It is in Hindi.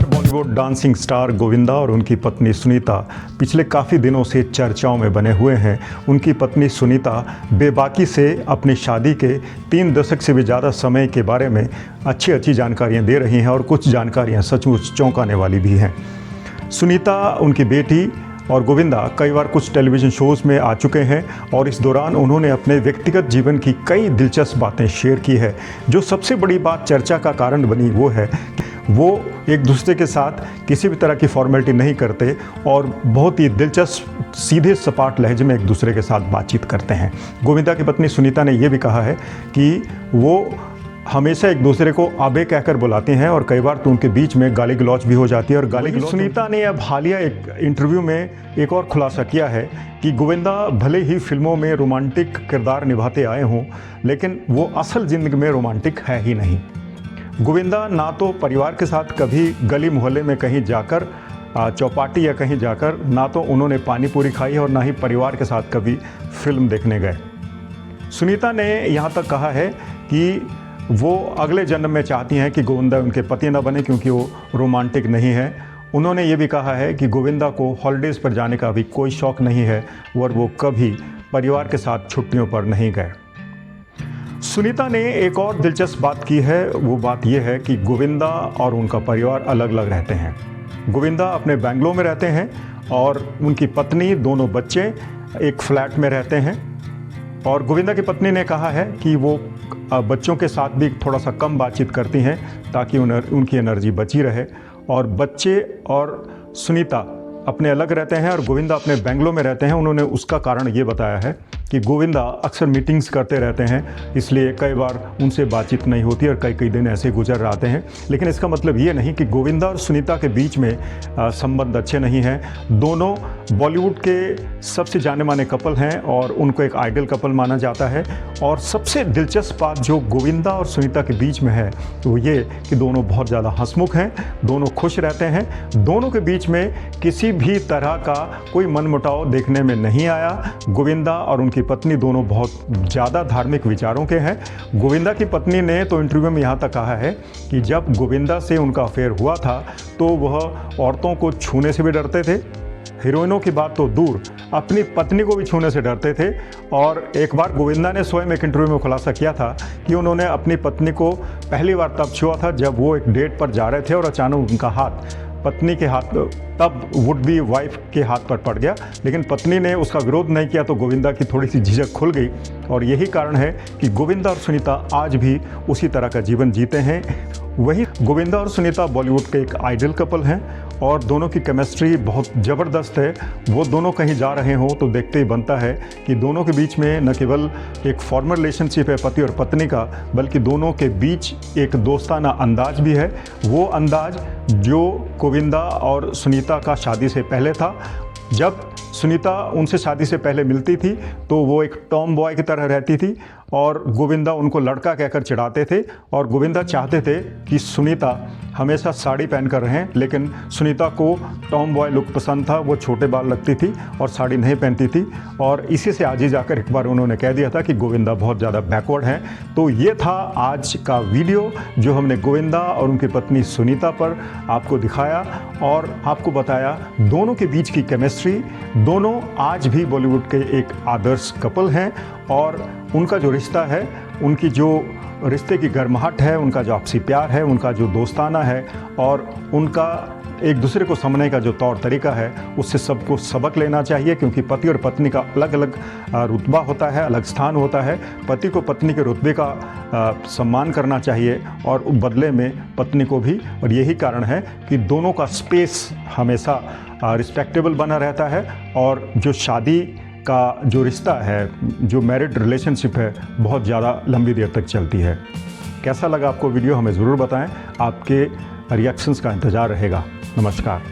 बॉलीवुड डांसिंग स्टार गोविंदा और उनकी पत्नी सुनीता पिछले काफ़ी दिनों से चर्चाओं में बने हुए हैं। उनकी पत्नी सुनीता बेबाकी से अपनी शादी के 3 दशक से भी ज़्यादा समय के बारे में अच्छी जानकारियां दे रही हैं और कुछ जानकारियां सचमुच चौंकाने वाली भी हैं। सुनीता, उनकी बेटी और गोविंदा कई बार कुछ टेलीविज़न शोज़ में आ चुके हैं और इस दौरान उन्होंने अपने व्यक्तिगत जीवन की कई दिलचस्प बातें शेयर की है। जो सबसे बड़ी बात चर्चा का कारण बनी वो है वो एक दूसरे के साथ किसी भी तरह की फॉर्मेलिटी नहीं करते और बहुत ही दिलचस्प सीधे सपाट लहजे में एक दूसरे के साथ बातचीत करते हैं। गोविंदा की पत्नी सुनीता ने ये भी कहा है कि वो हमेशा एक दूसरे को आबे कहकर बुलाते हैं और कई बार तो उनके बीच में गाली गलौज भी हो जाती है। और गाली गलौज सुनीता ने अब हालिया एक इंटरव्यू में एक और खुलासा किया है कि गोविंदा भले ही फिल्मों में रोमांटिक किरदार निभाते आए हों, लेकिन वो असल ज़िंदगी में रोमांटिक है ही नहीं। गोविंदा ना तो परिवार के साथ कभी गली मोहल्ले में कहीं जाकर चौपाटी या कहीं जाकर ना तो उन्होंने पानी पूरी खाई है और ना ही परिवार के साथ कभी फिल्म देखने गए। सुनीता ने यहाँ तक कहा है कि वो अगले जन्म में चाहती हैं कि गोविंदा उनके पति न बने क्योंकि वो रोमांटिक नहीं है। उन्होंने ये भी कहा है कि गोविंदा को हॉलीडेज़ पर जाने का भी कोई शौक़ नहीं है और वो कभी परिवार के साथ छुट्टियों पर नहीं गए। सुनीता ने एक और दिलचस्प बात की है, वो बात यह है कि गोविंदा और उनका परिवार अलग अलग रहते हैं। गोविंदा अपने बेंगलोर में रहते हैं और उनकी पत्नी, दोनों बच्चे एक फ्लैट में रहते हैं। और गोविंदा की पत्नी ने कहा है कि वो बच्चों के साथ भी थोड़ा सा कम बातचीत करती हैं ताकि उनकी एनर्जी बची रहे। और बच्चे और सुनीता अपने अलग रहते हैं और गोविंदा अपने बेंगलोर में रहते हैं। उन्होंने उसका कारण ये बताया है कि गोविंदा अक्सर मीटिंग्स करते रहते हैं, इसलिए कई बार उनसे बातचीत नहीं होती और कई दिन ऐसे गुजर आते हैं। लेकिन इसका मतलब ये नहीं कि गोविंदा और सुनीता के बीच में संबंध अच्छे नहीं हैं। दोनों बॉलीवुड के सबसे जाने माने कपल हैं और उनको एक आइडल कपल माना जाता है। और सबसे दिलचस्प बात जो गोविंदा और सुनीता के बीच में है वो ये कि दोनों बहुत ज़्यादा हंसमुख हैं, दोनों खुश रहते हैं। दोनों के बीच में किसी भी तरह का कोई मनमुटाव देखने में नहीं आया। गोविंदा और उनकी पत्नी दोनों बहुत ज़्यादा धार्मिक विचारों के हैं। गोविंदा की पत्नी ने तो इंटरव्यू में यहाँ तक कहा है कि जब गोविंदा से उनका अफेयर हुआ था तो वह औरतों को छूने से भी डरते थे, हीरोइनों की बात तो दूर, अपनी पत्नी को भी छूने से डरते थे। और एक बार गोविंदा ने स्वयं एक इंटरव्यू में खुलासा किया था कि उन्होंने अपनी पत्नी को पहली बार तब छुआ था जब वो एक डेट पर जा रहे थे और अचानक उनका हाथ पत्नी के हाथ, तब वुड बी वाइफ के हाथ पर पड़ गया। लेकिन पत्नी ने उसका विरोध नहीं किया तो गोविंदा की थोड़ी सी झिझक खुल गई। और यही कारण है कि गोविंदा और सुनीता आज भी उसी तरह का जीवन जीते हैं। वही गोविंदा और सुनीता बॉलीवुड के एक आइडल कपल हैं और दोनों की केमिस्ट्री बहुत ज़बरदस्त है। वो दोनों कहीं जा रहे हों तो देखते ही बनता है कि दोनों के बीच में न केवल एक फॉर्मल रिलेशनशिप है पति और पत्नी का, बल्कि दोनों के बीच एक दोस्ताना अंदाज भी है। वो अंदाज जो गोविंदा और सुनीता का शादी से पहले था। जब सुनीता उनसे शादी से पहले मिलती थी तो वो एक टॉम बॉय की तरह रहती थी और गोविंदा उनको लड़का कहकर चिढ़ाते थे। और गोविंदा चाहते थे कि सुनीता हमेशा साड़ी पहनकर रहें, लेकिन सुनीता को टॉम बॉय लुक पसंद था। वो छोटे बाल लगती थी और साड़ी नहीं पहनती थी। और इसी से आज ही जाकर एक बार उन्होंने कह दिया था कि गोविंदा बहुत ज़्यादा बैकवर्ड हैं। तो ये था आज का वीडियो जो हमने गोविंदा और उनकी पत्नी सुनीता पर आपको दिखाया और आपको बताया दोनों के बीच की केमिस्ट्री। दोनों आज भी बॉलीवुड के एक आदर्श कपल हैं और उनका जो रिश्ता है, उनकी जो रिश्ते की गर्माहट है, उनका जो आपसी प्यार है, उनका जो दोस्ताना है और उनका एक दूसरे को समझने का जो तौर तरीका है, उससे सबको सबक लेना चाहिए। क्योंकि पति और पत्नी का अलग अलग रुतबा होता है, अलग स्थान होता है। पति को पत्नी के रुतबे का सम्मान करना चाहिए और बदले में पत्नी को भी। और यही कारण है कि दोनों का स्पेस हमेशा रिस्पेक्टेबल बना रहता है और जो शादी का जो रिश्ता है, जो मैरिड रिलेशनशिप है, बहुत ज़्यादा लंबी देर तक चलती है। कैसा लगा आपको वीडियो, हमें ज़रूर बताएं। आपके रिएक्शंस का इंतज़ार रहेगा। नमस्कार।